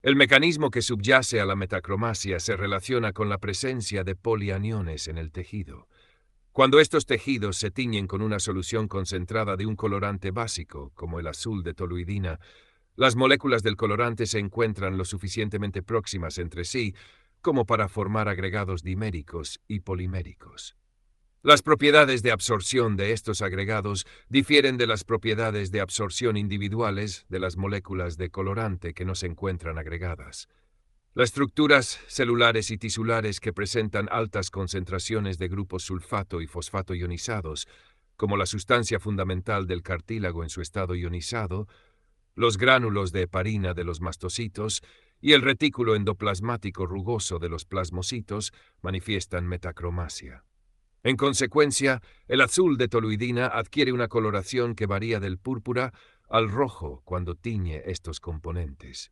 El mecanismo que subyace a la metacromasia se relaciona con la presencia de polianiones en el tejido. Cuando estos tejidos se tiñen con una solución concentrada de un colorante básico, como el azul de toluidina, las moléculas del colorante se encuentran lo suficientemente próximas entre sí como para formar agregados diméricos y poliméricos. Las propiedades de absorción de estos agregados difieren de las propiedades de absorción individuales de las moléculas de colorante que no se encuentran agregadas. Las estructuras celulares y tisulares que presentan altas concentraciones de grupos sulfato y fosfato ionizados, como la sustancia fundamental del cartílago en su estado ionizado, los gránulos de heparina de los mastocitos y el retículo endoplasmático rugoso de los plasmocitos, manifiestan metacromasia. En consecuencia, el azul de toluidina adquiere una coloración que varía del púrpura al rojo cuando tiñe estos componentes.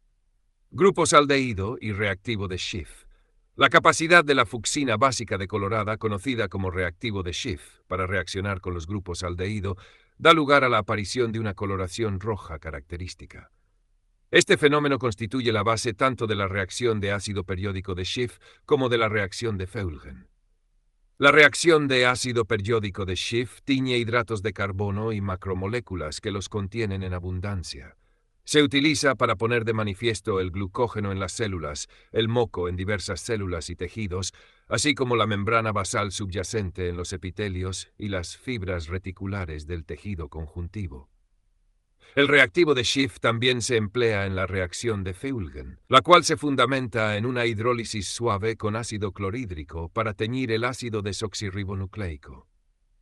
Grupos aldehído y reactivo de Schiff. La capacidad de la fucsina básica decolorada, conocida como reactivo de Schiff, para reaccionar con los grupos aldehído, da lugar a la aparición de una coloración roja característica. Este fenómeno constituye la base tanto de la reacción de ácido periódico de Schiff como de la reacción de Feulgen. La reacción de ácido periódico de Schiff tiñe hidratos de carbono y macromoléculas que los contienen en abundancia. Se utiliza para poner de manifiesto el glucógeno en las células, el moco en diversas células y tejidos, así como la membrana basal subyacente en los epitelios y las fibras reticulares del tejido conjuntivo. El reactivo de Schiff también se emplea en la reacción de Feulgen, la cual se fundamenta en una hidrólisis suave con ácido clorhídrico para teñir el ácido desoxirribonucleico.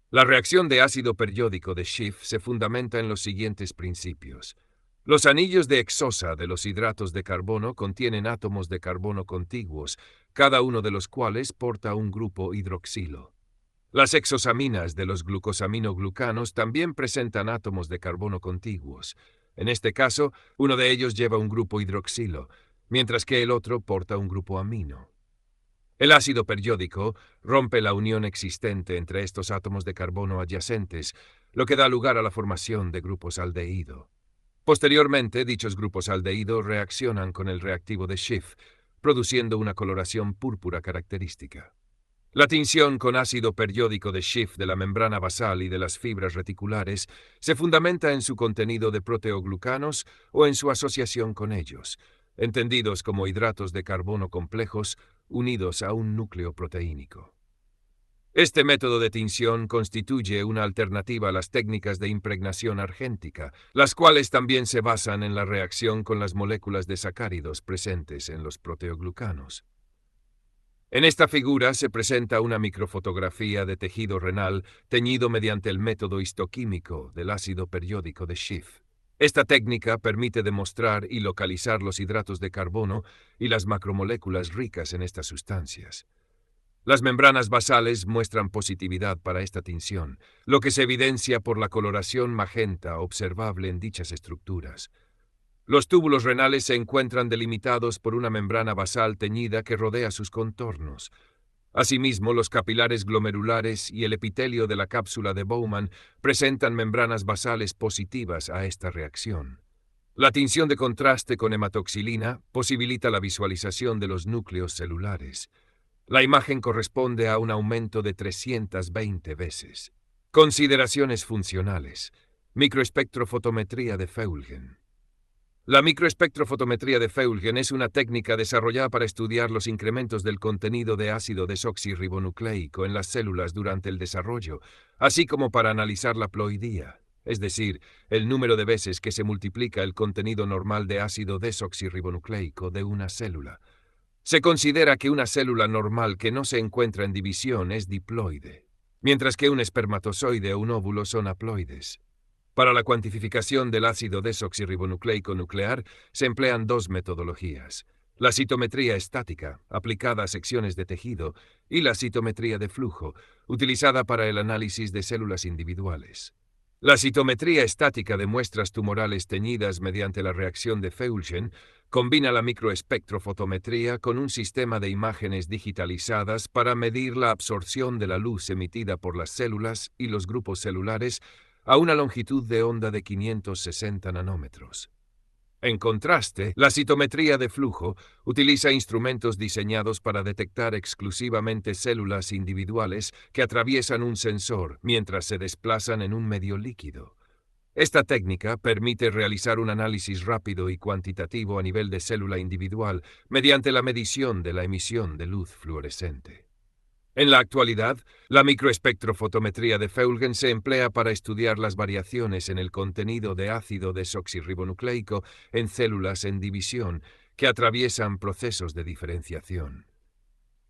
La reacción de ácido periódico de Schiff se fundamenta en los siguientes principios. Los anillos de exosa de los hidratos de carbono contienen átomos de carbono contiguos, cada uno de los cuales porta un grupo hidroxilo. Las exosaminas de los glucosaminoglucanos también presentan átomos de carbono contiguos. En este caso, uno de ellos lleva un grupo hidroxilo, mientras que el otro porta un grupo amino. El ácido periódico rompe la unión existente entre estos átomos de carbono adyacentes, lo que da lugar a la formación de grupos aldehído. Posteriormente, dichos grupos aldehído reaccionan con el reactivo de Schiff, produciendo una coloración púrpura característica. La tinción con ácido periódico de Schiff de la membrana basal y de las fibras reticulares se fundamenta en su contenido de proteoglucanos o en su asociación con ellos, entendidos como hidratos de carbono complejos unidos a un núcleo proteínico. Este método de tinción constituye una alternativa a las técnicas de impregnación argéntica, las cuales también se basan en la reacción con las moléculas de sacáridos presentes en los proteoglucanos. En esta figura se presenta una microfotografía de tejido renal teñido mediante el método histoquímico del ácido periódico de Schiff. Esta técnica permite demostrar y localizar los hidratos de carbono y las macromoléculas ricas en estas sustancias. Las membranas basales muestran positividad para esta tinción, lo que se evidencia por la coloración magenta observable en dichas estructuras. Los túbulos renales se encuentran delimitados por una membrana basal teñida que rodea sus contornos. Asimismo, los capilares glomerulares y el epitelio de la cápsula de Bowman presentan membranas basales positivas a esta reacción. La tinción de contraste con hematoxilina posibilita la visualización de los núcleos celulares. La imagen corresponde a un aumento de 320 veces. Consideraciones funcionales. Microespectrofotometría de Feulgen. La microespectrofotometría de Feulgen es una técnica desarrollada para estudiar los incrementos del contenido de ácido desoxirribonucleico en las células durante el desarrollo, así como para analizar la ploidía, es decir, el número de veces que se multiplica el contenido normal de ácido desoxirribonucleico de una célula. Se considera que una célula normal que no se encuentra en división es diploide, mientras que un espermatozoide o un óvulo son haploides. Para la cuantificación del ácido desoxirribonucleico nuclear se emplean dos metodologías: la citometría estática, aplicada a secciones de tejido, y la citometría de flujo, utilizada para el análisis de células individuales. La citometría estática de muestras tumorales teñidas mediante la reacción de Feulgen combina la microespectrofotometría con un sistema de imágenes digitalizadas para medir la absorción de la luz emitida por las células y los grupos celulares a una longitud de onda de 560 nanómetros. En contraste, la citometría de flujo utiliza instrumentos diseñados para detectar exclusivamente células individuales que atraviesan un sensor mientras se desplazan en un medio líquido. Esta técnica permite realizar un análisis rápido y cuantitativo a nivel de célula individual mediante la medición de la emisión de luz fluorescente. En la actualidad, la microespectrofotometría de Fulgen se emplea para estudiar las variaciones en el contenido de ácido desoxirribonucleico en células en división que atraviesan procesos de diferenciación.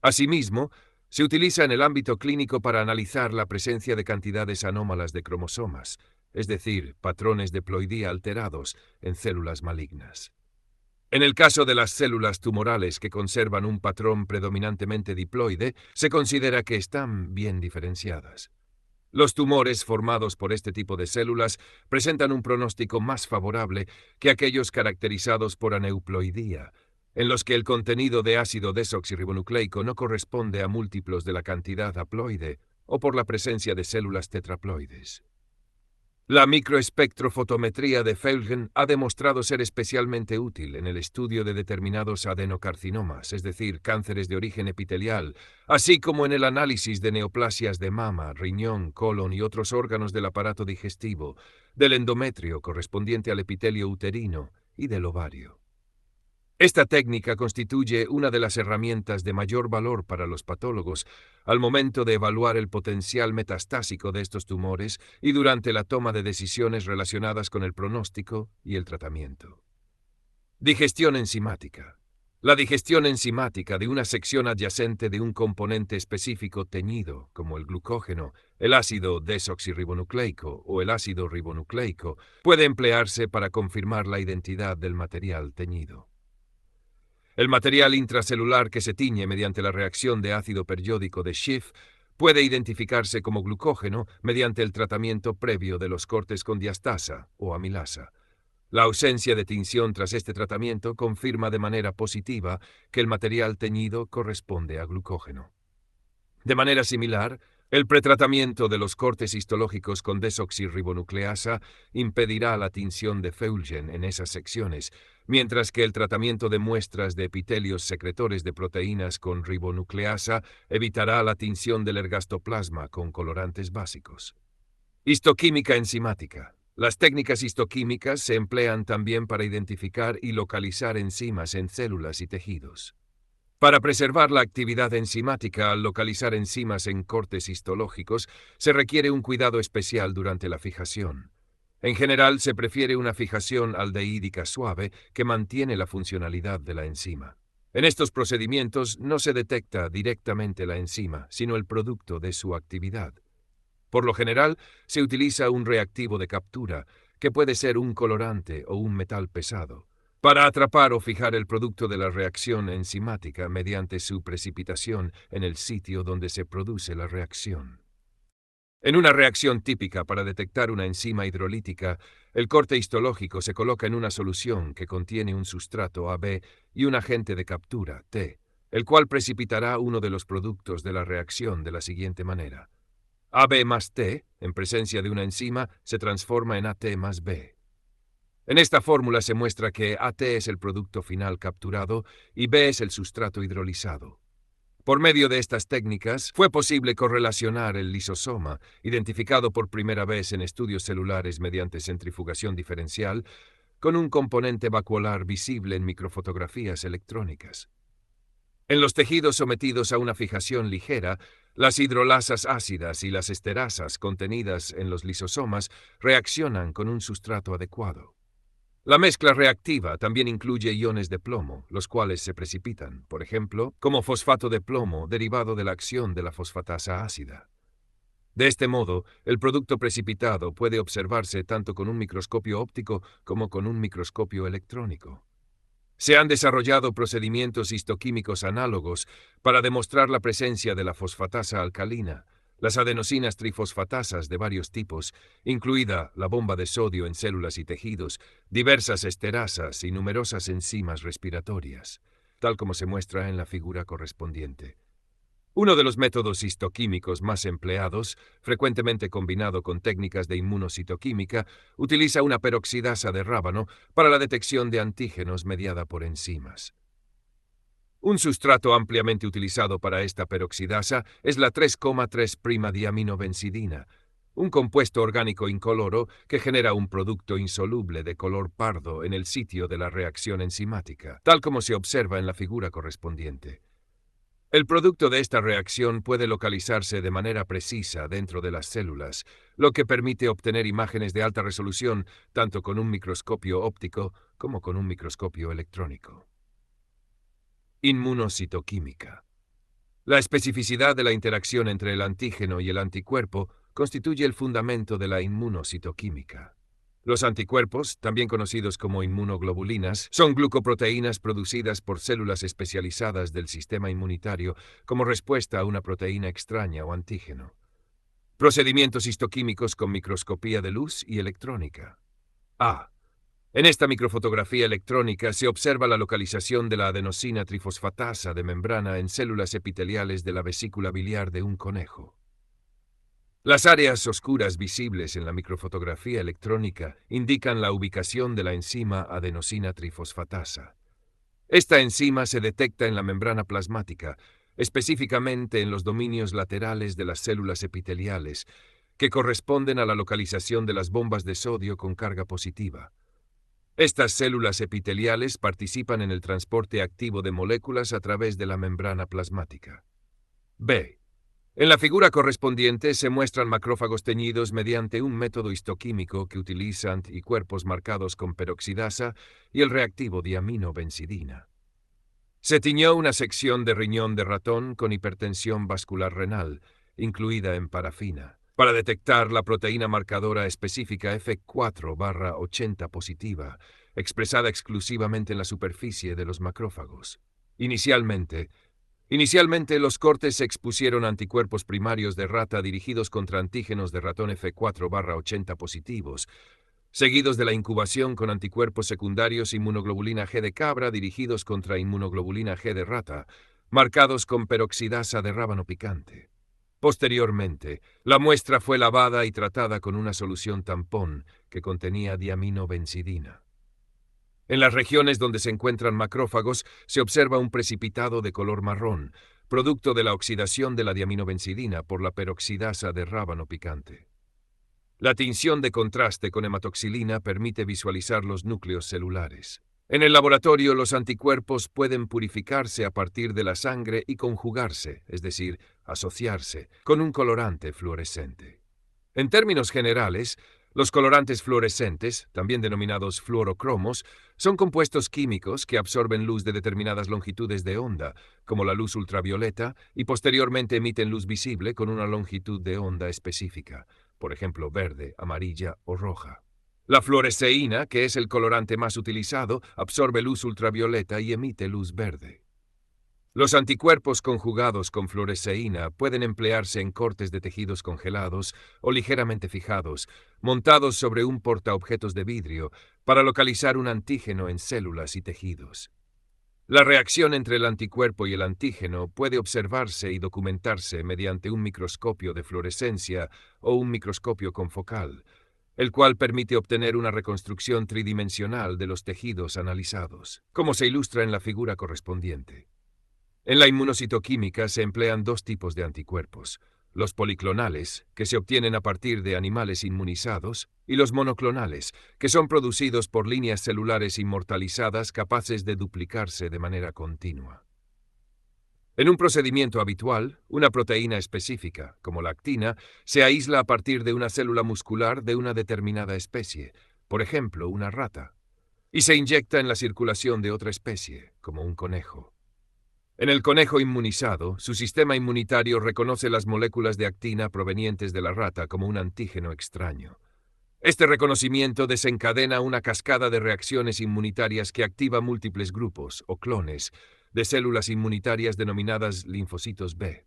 Asimismo, se utiliza en el ámbito clínico para analizar la presencia de cantidades anómalas de cromosomas, es decir, patrones de ploidía alterados en células malignas. En el caso de las células tumorales que conservan un patrón predominantemente diploide, se considera que están bien diferenciadas. Los tumores formados por este tipo de células presentan un pronóstico más favorable que aquellos caracterizados por aneuploidía, en los que el contenido de ácido desoxirribonucleico no corresponde a múltiplos de la cantidad haploide o por la presencia de células tetraploides. La microespectrofotometría de Fulgen ha demostrado ser especialmente útil en el estudio de determinados adenocarcinomas, es decir, cánceres de origen epitelial, así como en el análisis de neoplasias de mama, riñón, colon y otros órganos del aparato digestivo, del endometrio correspondiente al epitelio uterino y del ovario. Esta técnica constituye una de las herramientas de mayor valor para los patólogos al momento de evaluar el potencial metastásico de estos tumores y durante la toma de decisiones relacionadas con el pronóstico y el tratamiento. Digestión enzimática. La digestión enzimática de una sección adyacente de un componente específico teñido, como el glucógeno, el ácido desoxirribonucleico o el ácido ribonucleico, puede emplearse para confirmar la identidad del material teñido. El material intracelular que se tiñe mediante la reacción de ácido periódico de Schiff puede identificarse como glucógeno mediante el tratamiento previo de los cortes con diastasa o amilasa. La ausencia de tinción tras este tratamiento confirma de manera positiva que el material teñido corresponde a glucógeno. De manera similar, el pretratamiento de los cortes histológicos con desoxirribonucleasa impedirá la tinción de Fulgen en esas secciones, mientras que el tratamiento de muestras de epitelios secretores de proteínas con ribonucleasa evitará la tinción del ergastoplasma con colorantes básicos. Histoquímica enzimática. Las técnicas histoquímicas se emplean también para identificar y localizar enzimas en células y tejidos. Para preservar la actividad enzimática al localizar enzimas en cortes histológicos, se requiere un cuidado especial durante la fijación. En general, se prefiere una fijación aldehídica suave que mantiene la funcionalidad de la enzima. En estos procedimientos no se detecta directamente la enzima, sino el producto de su actividad. Por lo general, se utiliza un reactivo de captura, que puede ser un colorante o un metal pesado, para atrapar o fijar el producto de la reacción enzimática mediante su precipitación en el sitio donde se produce la reacción. En una reacción típica para detectar una enzima hidrolítica, el corte histológico se coloca en una solución que contiene un sustrato AB y un agente de captura, T, el cual precipitará uno de los productos de la reacción de la siguiente manera. AB más T, en presencia de una enzima, se transforma en AT más B. En esta fórmula se muestra que AT es el producto final capturado y B es el sustrato hidrolizado. Por medio de estas técnicas, fue posible correlacionar el lisosoma, identificado por primera vez en estudios celulares mediante centrifugación diferencial, con un componente vacuolar visible en microfotografías electrónicas. En los tejidos sometidos a una fijación ligera, las hidrolasas ácidas y las esterasas contenidas en los lisosomas reaccionan con un sustrato adecuado. La mezcla reactiva también incluye iones de plomo, los cuales se precipitan, por ejemplo, como fosfato de plomo derivado de la acción de la fosfatasa ácida. De este modo, el producto precipitado puede observarse tanto con un microscopio óptico como con un microscopio electrónico. Se han desarrollado procedimientos histoquímicos análogos para demostrar la presencia de la fosfatasa alcalina, las adenosinas trifosfatasas de varios tipos, incluida la bomba de sodio en células y tejidos, diversas esterasas y numerosas enzimas respiratorias, tal como se muestra en la figura correspondiente. Uno de los métodos histoquímicos más empleados, frecuentemente combinado con técnicas de inmunocitoquímica, utiliza una peroxidasa de rábano para la detección de antígenos mediada por enzimas. Un sustrato ampliamente utilizado para esta peroxidasa es la 3,3'-diaminobencidina, un compuesto orgánico incoloro que genera un producto insoluble de color pardo en el sitio de la reacción enzimática, tal como se observa en la figura correspondiente. El producto de esta reacción puede localizarse de manera precisa dentro de las células, lo que permite obtener imágenes de alta resolución tanto con un microscopio óptico como con un microscopio electrónico. Inmunocitoquímica. La especificidad de la interacción entre el antígeno y el anticuerpo constituye el fundamento de la inmunocitoquímica. Los anticuerpos, también conocidos como inmunoglobulinas, son glucoproteínas producidas por células especializadas del sistema inmunitario como respuesta a una proteína extraña o antígeno. Procedimientos histoquímicos con microscopía de luz y electrónica. A. En esta microfotografía electrónica se observa la localización de la adenosina trifosfatasa de membrana en células epiteliales de la vesícula biliar de un conejo. Las áreas oscuras visibles en la microfotografía electrónica indican la ubicación de la enzima adenosina trifosfatasa. Esta enzima se detecta en la membrana plasmática, específicamente en los dominios laterales de las células epiteliales, que corresponden a la localización de las bombas de sodio con carga positiva. Estas células epiteliales participan en el transporte activo de moléculas a través de la membrana plasmática. B. En la figura correspondiente se muestran macrófagos teñidos mediante un método histoquímico que utiliza anticuerpos marcados con peroxidasa y el reactivo diaminobencidina. Se tiñó una sección de riñón de ratón con hipertensión vascular renal, incluida en parafina, para detectar la proteína marcadora específica F4/80 positiva, expresada exclusivamente en la superficie de los macrófagos. Inicialmente, los cortes expusieron anticuerpos primarios de rata dirigidos contra antígenos de ratón F4/80 positivos, seguidos de la incubación con anticuerpos secundarios inmunoglobulina G de cabra dirigidos contra inmunoglobulina G de rata, marcados con peroxidasa de rábano picante. Posteriormente, la muestra fue lavada y tratada con una solución tampón que contenía diaminobencidina. En las regiones donde se encuentran macrófagos se observa un precipitado de color marrón, producto de la oxidación de la diaminobencidina por la peroxidasa de rábano picante. La tinción de contraste con hematoxilina permite visualizar los núcleos celulares. En el laboratorio, los anticuerpos pueden purificarse a partir de la sangre y conjugarse, es decir, asociarse, con un colorante fluorescente. En términos generales, los colorantes fluorescentes, también denominados fluorocromos, son compuestos químicos que absorben luz de determinadas longitudes de onda, como la luz ultravioleta, y posteriormente emiten luz visible con una longitud de onda específica, por ejemplo verde, amarilla o roja. La fluoresceína, que es el colorante más utilizado, absorbe luz ultravioleta y emite luz verde. Los anticuerpos conjugados con fluoresceína pueden emplearse en cortes de tejidos congelados o ligeramente fijados, montados sobre un portaobjetos de vidrio, para localizar un antígeno en células y tejidos. La reacción entre el anticuerpo y el antígeno puede observarse y documentarse mediante un microscopio de fluorescencia o un microscopio confocal, el cual permite obtener una reconstrucción tridimensional de los tejidos analizados, como se ilustra en la figura correspondiente. En la inmunocitoquímica se emplean dos tipos de anticuerpos: los policlonales, que se obtienen a partir de animales inmunizados, y los monoclonales, que son producidos por líneas celulares inmortalizadas capaces de duplicarse de manera continua. En un procedimiento habitual, una proteína específica, como la actina, se aísla a partir de una célula muscular de una determinada especie, por ejemplo, una rata, y se inyecta en la circulación de otra especie, como un conejo. En el conejo inmunizado, su sistema inmunitario reconoce las moléculas de actina provenientes de la rata como un antígeno extraño. Este reconocimiento desencadena una cascada de reacciones inmunitarias que activa múltiples grupos, o clones, de células inmunitarias denominadas linfocitos B.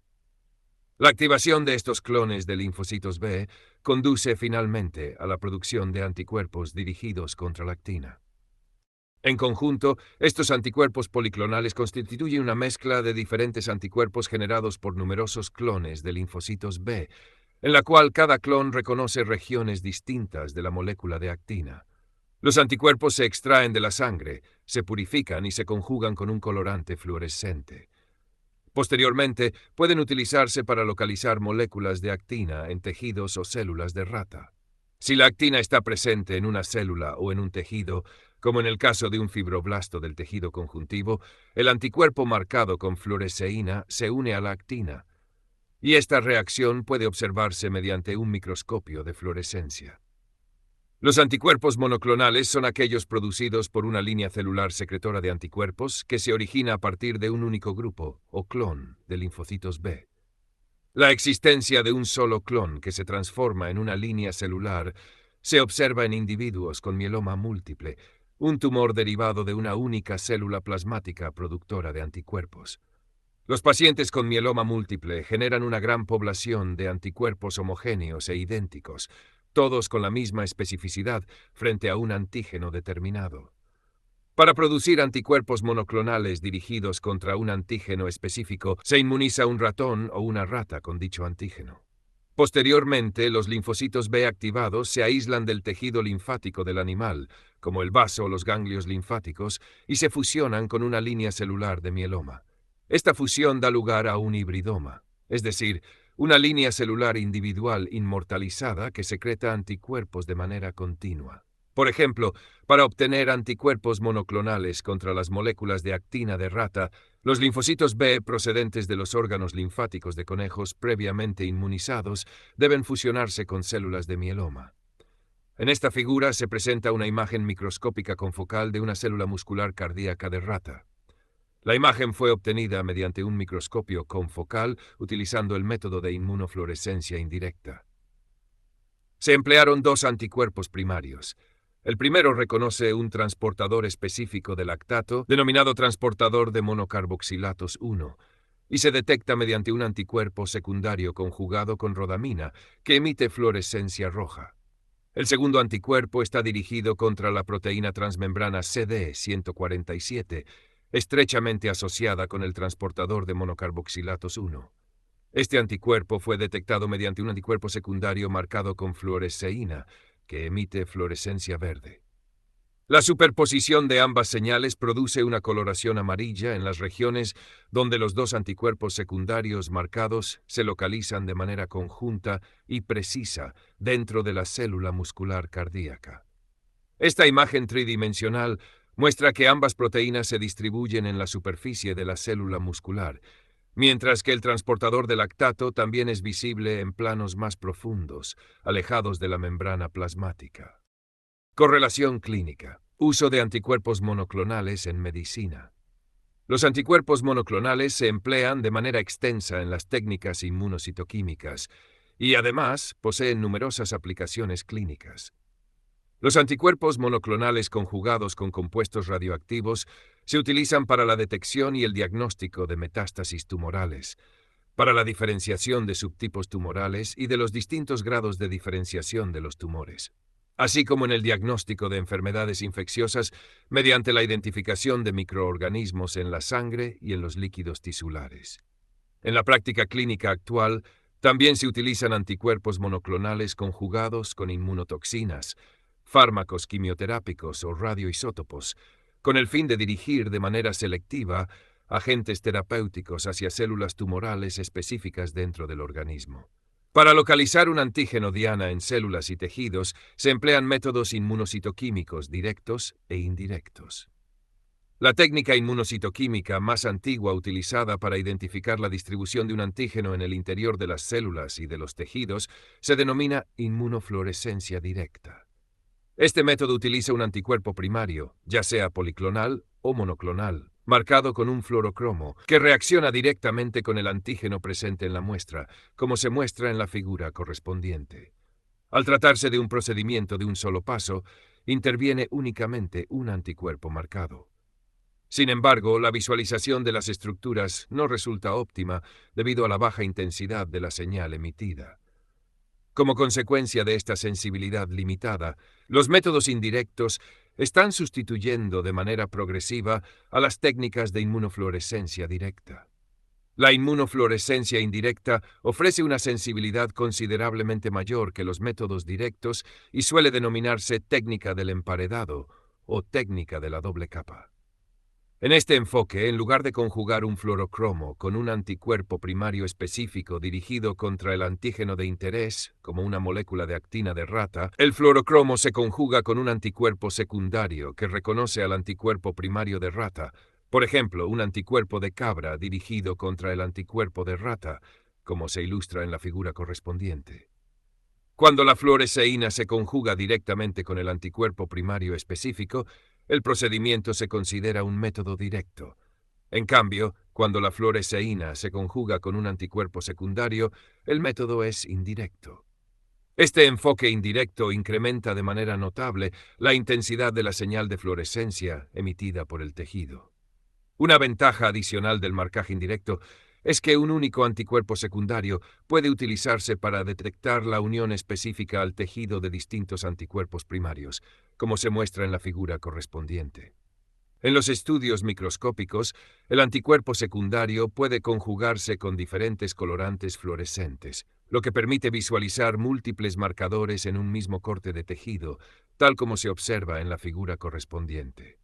La activación de estos clones de linfocitos B conduce finalmente a la producción de anticuerpos dirigidos contra la actina. En conjunto, estos anticuerpos policlonales constituyen una mezcla de diferentes anticuerpos generados por numerosos clones de linfocitos B, en la cual cada clon reconoce regiones distintas de la molécula de actina. Los anticuerpos se extraen de la sangre, se purifican y se conjugan con un colorante fluorescente. Posteriormente, pueden utilizarse para localizar moléculas de actina en tejidos o células de rata. Si la actina está presente en una célula o en un tejido, como en el caso de un fibroblasto del tejido conjuntivo, el anticuerpo marcado con fluoresceína se une a la actina, y esta reacción puede observarse mediante un microscopio de fluorescencia. Los anticuerpos monoclonales son aquellos producidos por una línea celular secretora de anticuerpos que se origina a partir de un único grupo, o clon, de linfocitos B. La existencia de un solo clon que se transforma en una línea celular se observa en individuos con mieloma múltiple, un tumor derivado de una única célula plasmática productora de anticuerpos. Los pacientes con mieloma múltiple generan una gran población de anticuerpos homogéneos e idénticos, todos con la misma especificidad frente a un antígeno determinado. Para producir anticuerpos monoclonales dirigidos contra un antígeno específico, se inmuniza un ratón o una rata con dicho antígeno. Posteriormente, los linfocitos B activados se aíslan del tejido linfático del animal, como el vaso o los ganglios linfáticos, y se fusionan con una línea celular de mieloma. Esta fusión da lugar a un hibridoma, es decir, una línea celular individual inmortalizada que secreta anticuerpos de manera continua. Por ejemplo, para obtener anticuerpos monoclonales contra las moléculas de actina de rata, los linfocitos B procedentes de los órganos linfáticos de conejos previamente inmunizados deben fusionarse con células de mieloma. En esta figura se presenta una imagen microscópica confocal de una célula muscular cardíaca de rata. La imagen fue obtenida mediante un microscopio confocal utilizando el método de inmunofluorescencia indirecta. Se emplearon dos anticuerpos primarios. El primero reconoce un transportador específico de lactato, denominado transportador de monocarboxilatos 1, y se detecta mediante un anticuerpo secundario conjugado con rodamina, que emite fluorescencia roja. El segundo anticuerpo está dirigido contra la proteína transmembrana CD147, estrechamente asociada con el transportador de monocarboxilatos 1. Este anticuerpo fue detectado mediante un anticuerpo secundario marcado con fluoresceína, que emite fluorescencia verde. La superposición de ambas señales produce una coloración amarilla en las regiones donde los dos anticuerpos secundarios marcados se localizan de manera conjunta y precisa dentro de la célula muscular cardíaca. Esta imagen tridimensional muestra que ambas proteínas se distribuyen en la superficie de la célula muscular, mientras que el transportador de lactato también es visible en planos más profundos, alejados de la membrana plasmática. Correlación clínica. Uso de anticuerpos monoclonales en medicina. Los anticuerpos monoclonales se emplean de manera extensa en las técnicas inmunocitoquímicas y además poseen numerosas aplicaciones clínicas. Los anticuerpos monoclonales conjugados con compuestos radioactivos se utilizan para la detección y el diagnóstico de metástasis tumorales, para la diferenciación de subtipos tumorales y de los distintos grados de diferenciación de los tumores, así como en el diagnóstico de enfermedades infecciosas mediante la identificación de microorganismos en la sangre y en los líquidos tisulares. En la práctica clínica actual, también se utilizan anticuerpos monoclonales conjugados con inmunotoxinas, fármacos quimioterápicos o radioisótopos, con el fin de dirigir de manera selectiva agentes terapéuticos hacia células tumorales específicas dentro del organismo. Para localizar un antígeno diana en células y tejidos, se emplean métodos inmunocitoquímicos directos e indirectos. La técnica inmunocitoquímica más antigua utilizada para identificar la distribución de un antígeno en el interior de las células y de los tejidos se denomina inmunofluorescencia directa. Este método utiliza un anticuerpo primario, ya sea policlonal o monoclonal, marcado con un fluorocromo, que reacciona directamente con el antígeno presente en la muestra, como se muestra en la figura correspondiente. Al tratarse de un procedimiento de un solo paso, interviene únicamente un anticuerpo marcado. Sin embargo, la visualización de las estructuras no resulta óptima debido a la baja intensidad de la señal emitida. Como consecuencia de esta sensibilidad limitada, los métodos indirectos están sustituyendo de manera progresiva a las técnicas de inmunofluorescencia directa. La inmunofluorescencia indirecta ofrece una sensibilidad considerablemente mayor que los métodos directos y suele denominarse técnica del emparedado o técnica de la doble capa. En este enfoque, en lugar de conjugar un fluorocromo con un anticuerpo primario específico dirigido contra el antígeno de interés, como una molécula de actina de rata, el fluorocromo se conjuga con un anticuerpo secundario que reconoce al anticuerpo primario de rata, por ejemplo, un anticuerpo de cabra dirigido contra el anticuerpo de rata, como se ilustra en la figura correspondiente. Cuando la fluoresceína se conjuga directamente con el anticuerpo primario específico, el procedimiento se considera un método directo. En cambio, cuando la fluoresceína se conjuga con un anticuerpo secundario, el método es indirecto. Este enfoque indirecto incrementa de manera notable la intensidad de la señal de fluorescencia emitida por el tejido. Una ventaja adicional del marcaje indirecto es que un único anticuerpo secundario puede utilizarse para detectar la unión específica al tejido de distintos anticuerpos primarios, como se muestra en la figura correspondiente. En los estudios microscópicos, el anticuerpo secundario puede conjugarse con diferentes colorantes fluorescentes, lo que permite visualizar múltiples marcadores en un mismo corte de tejido, tal como se observa en la figura correspondiente.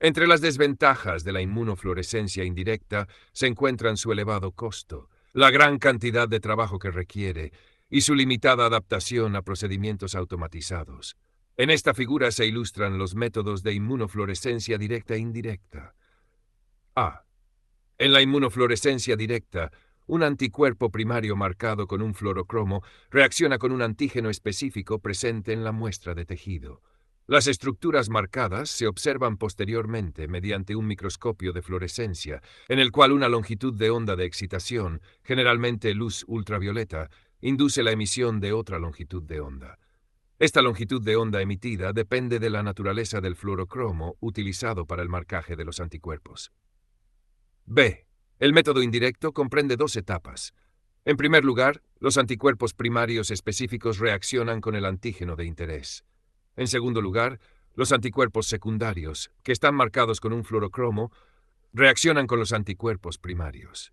Entre las desventajas de la inmunofluorescencia indirecta se encuentran su elevado costo, la gran cantidad de trabajo que requiere y su limitada adaptación a procedimientos automatizados. En esta figura se ilustran los métodos de inmunofluorescencia directa e indirecta. A. En la inmunofluorescencia directa, un anticuerpo primario marcado con un fluorocromo reacciona con un antígeno específico presente en la muestra de tejido. Las estructuras marcadas se observan posteriormente mediante un microscopio de fluorescencia, en el cual una longitud de onda de excitación, generalmente luz ultravioleta, induce la emisión de otra longitud de onda. Esta longitud de onda emitida depende de la naturaleza del fluorocromo utilizado para el marcaje de los anticuerpos. B. El método indirecto comprende dos etapas. En primer lugar, los anticuerpos primarios específicos reaccionan con el antígeno de interés. En segundo lugar, los anticuerpos secundarios, que están marcados con un fluorocromo, reaccionan con los anticuerpos primarios.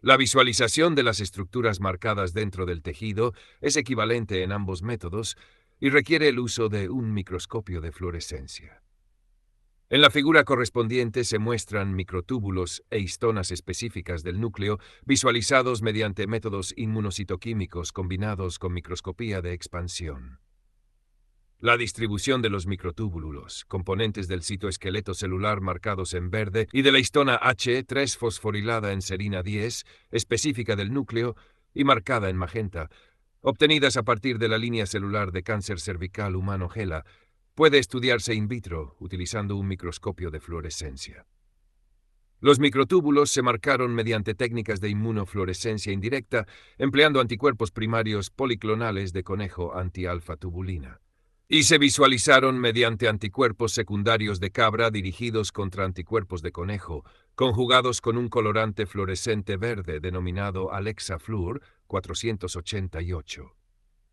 La visualización de las estructuras marcadas dentro del tejido es equivalente en ambos métodos y requiere el uso de un microscopio de fluorescencia. En la figura correspondiente se muestran microtúbulos e histonas específicas del núcleo visualizados mediante métodos inmunocitoquímicos combinados con microscopía de expansión. La distribución de los microtúbulos, componentes del citoesqueleto celular marcados en verde, y de la histona H, 3-fosforilada en serina 10, específica del núcleo, y marcada en magenta, obtenidas a partir de la línea celular de cáncer cervical humano GELA, puede estudiarse in vitro utilizando un microscopio de fluorescencia. Los microtúbulos se marcaron mediante técnicas de inmunofluorescencia indirecta, empleando anticuerpos primarios policlonales de conejo anti-alfa-tubulina. Y se visualizaron mediante anticuerpos secundarios de cabra dirigidos contra anticuerpos de conejo, conjugados con un colorante fluorescente verde denominado Alexa-Fluor 488.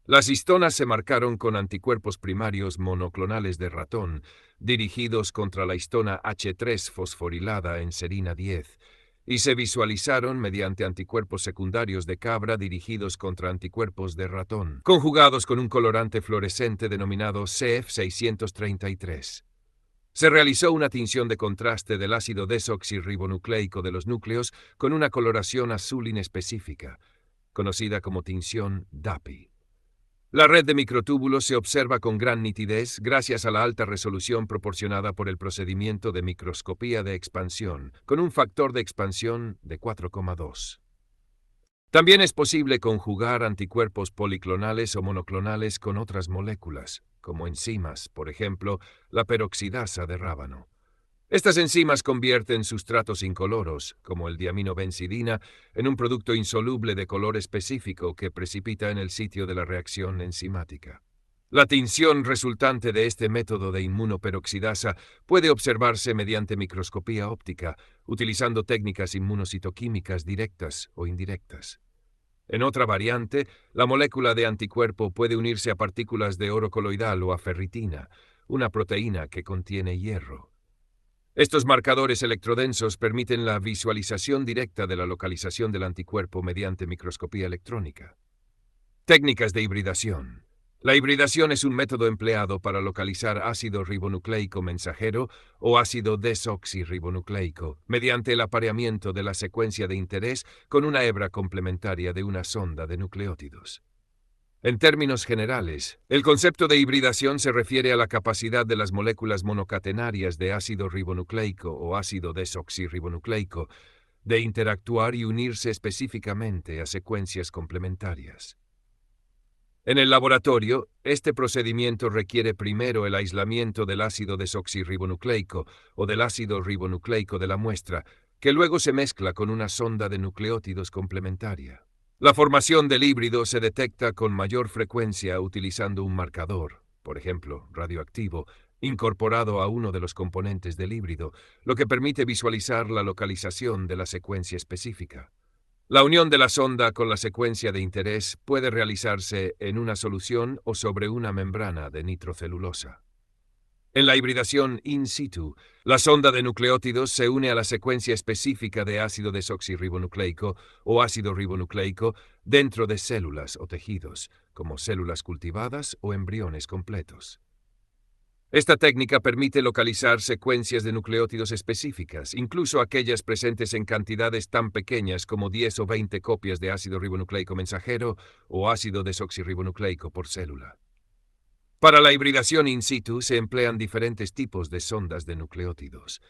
Las histonas se marcaron con anticuerpos primarios monoclonales de ratón, dirigidos contra la histona H3 fosforilada en serina 10, y se visualizaron mediante anticuerpos secundarios de cabra dirigidos contra anticuerpos de ratón, conjugados con un colorante fluorescente denominado CF633. Se realizó una tinción de contraste del ácido desoxirribonucleico de los núcleos con una coloración azul inespecífica, conocida como tinción DAPI. La red de microtúbulos se observa con gran nitidez gracias a la alta resolución proporcionada por el procedimiento de microscopía de expansión, con un factor de expansión de 4,2. También es posible conjugar anticuerpos policlonales o monoclonales con otras moléculas, como enzimas, por ejemplo, la peroxidasa de rábano. Estas enzimas convierten sustratos incoloros, como el diaminobencidina, en un producto insoluble de color específico que precipita en el sitio de la reacción enzimática. La tinción resultante de este método de inmunoperoxidasa puede observarse mediante microscopía óptica, utilizando técnicas inmunocitoquímicas directas o indirectas. En otra variante, la molécula de anticuerpo puede unirse a partículas de oro coloidal o a ferritina, una proteína que contiene hierro. Estos marcadores electrodensos permiten la visualización directa de la localización del anticuerpo mediante microscopía electrónica. Técnicas de hibridación. La hibridación es un método empleado para localizar ácido ribonucleico mensajero o ácido desoxirribonucleico mediante el apareamiento de la secuencia de interés con una hebra complementaria de una sonda de nucleótidos. En términos generales, el concepto de hibridación se refiere a la capacidad de las moléculas monocatenarias de ácido ribonucleico o ácido desoxirribonucleico de interactuar y unirse específicamente a secuencias complementarias. En el laboratorio, este procedimiento requiere primero el aislamiento del ácido desoxirribonucleico o del ácido ribonucleico de la muestra, que luego se mezcla con una sonda de nucleótidos complementaria. La formación del híbrido se detecta con mayor frecuencia utilizando un marcador, por ejemplo, radioactivo, incorporado a uno de los componentes del híbrido, lo que permite visualizar la localización de la secuencia específica. La unión de la sonda con la secuencia de interés puede realizarse en una solución o sobre una membrana de nitrocelulosa. En la hibridación in situ, la sonda de nucleótidos se une a la secuencia específica de ácido desoxirribonucleico o ácido ribonucleico dentro de células o tejidos, como células cultivadas o embriones completos. Esta técnica permite localizar secuencias de nucleótidos específicas, incluso aquellas presentes en cantidades tan pequeñas como 10 o 20 copias de ácido ribonucleico mensajero o ácido desoxirribonucleico por célula. Para la hibridación in situ se emplean diferentes tipos de sondas de nucleótidos.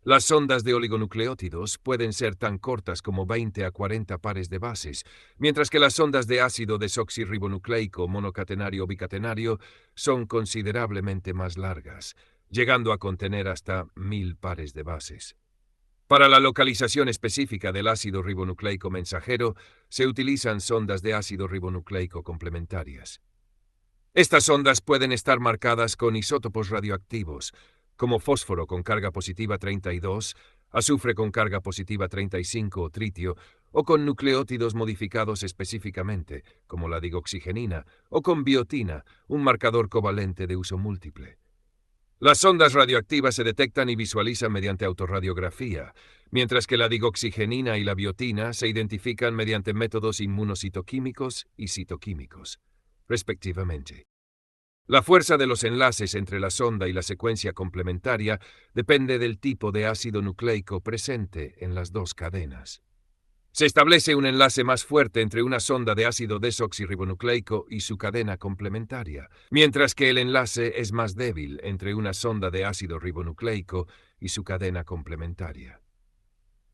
Las sondas de oligonucleótidos pueden ser tan cortas como 20 a 40 pares de bases, mientras que las sondas de ácido desoxirribonucleico monocatenario o bicatenario son considerablemente más largas, llegando a contener hasta 1000 pares de bases. Para la localización específica del ácido ribonucleico mensajero, se utilizan sondas de ácido ribonucleico complementarias. Estas ondas pueden estar marcadas con isótopos radioactivos, como fósforo con carga positiva 32, azufre con carga positiva 35 o tritio, o con nucleótidos modificados específicamente, como la digoxigenina, o con biotina, un marcador covalente de uso múltiple. Las ondas radioactivas se detectan y visualizan mediante autorradiografía, mientras que la digoxigenina y la biotina se identifican mediante métodos inmunocitoquímicos y citoquímicos, respectivamente. La fuerza de los enlaces entre la sonda y la secuencia complementaria depende del tipo de ácido nucleico presente en las dos cadenas. Se establece un enlace más fuerte entre una sonda de ácido desoxirribonucleico y su cadena complementaria, mientras que el enlace es más débil entre una sonda de ácido ribonucleico y su cadena complementaria.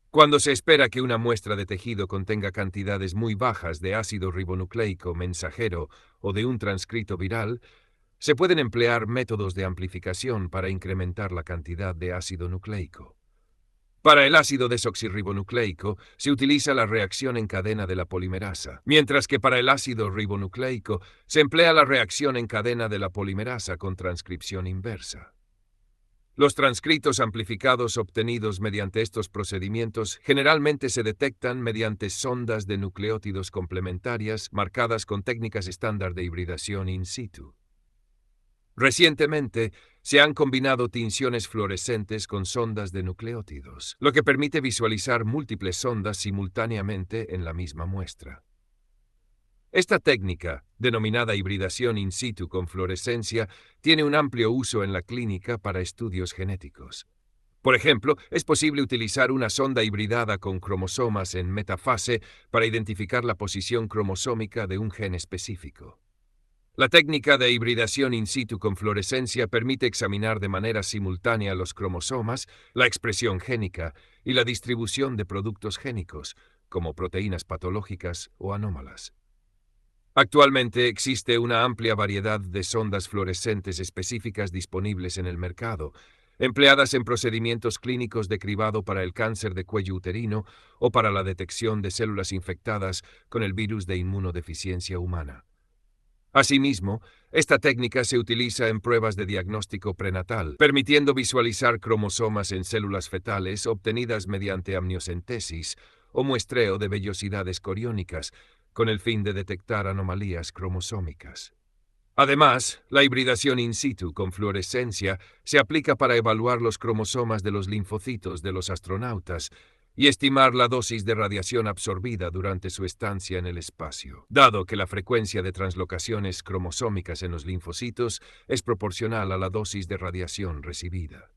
Cuando se espera que una muestra de tejido contenga cantidades muy bajas de ácido ribonucleico mensajero o de un transcrito viral, se pueden emplear métodos de amplificación para incrementar la cantidad de ácido nucleico. Para el ácido desoxirribonucleico se utiliza la reacción en cadena de la polimerasa, mientras que para el ácido ribonucleico se emplea la reacción en cadena de la polimerasa con transcripción inversa. Los transcritos amplificados obtenidos mediante estos procedimientos generalmente se detectan mediante sondas de nucleótidos complementarias marcadas con técnicas estándar de hibridación in situ. Recientemente, se han combinado tinciones fluorescentes con sondas de nucleótidos, lo que permite visualizar múltiples sondas simultáneamente en la misma muestra. Esta técnica, denominada hibridación in situ con fluorescencia, tiene un amplio uso en la clínica para estudios genéticos. Por ejemplo, es posible utilizar una sonda hibridada con cromosomas en metafase para identificar la posición cromosómica de un gen específico. La técnica de hibridación in situ con fluorescencia permite examinar de manera simultánea los cromosomas, la expresión génica y la distribución de productos génicos, como proteínas patológicas o anómalas. Actualmente existe una amplia variedad de sondas fluorescentes específicas disponibles en el mercado, empleadas en procedimientos clínicos de cribado para el cáncer de cuello uterino o para la detección de células infectadas con el virus de inmunodeficiencia humana. Asimismo, esta técnica se utiliza en pruebas de diagnóstico prenatal, permitiendo visualizar cromosomas en células fetales obtenidas mediante amniocentesis o muestreo de vellosidades coriónicas, con el fin de detectar anomalías cromosómicas. Además, la hibridación in situ con fluorescencia se aplica para evaluar los cromosomas de los linfocitos de los astronautas y estimar la dosis de radiación absorbida durante su estancia en el espacio, dado que la frecuencia de translocaciones cromosómicas en los linfocitos es proporcional a la dosis de radiación recibida.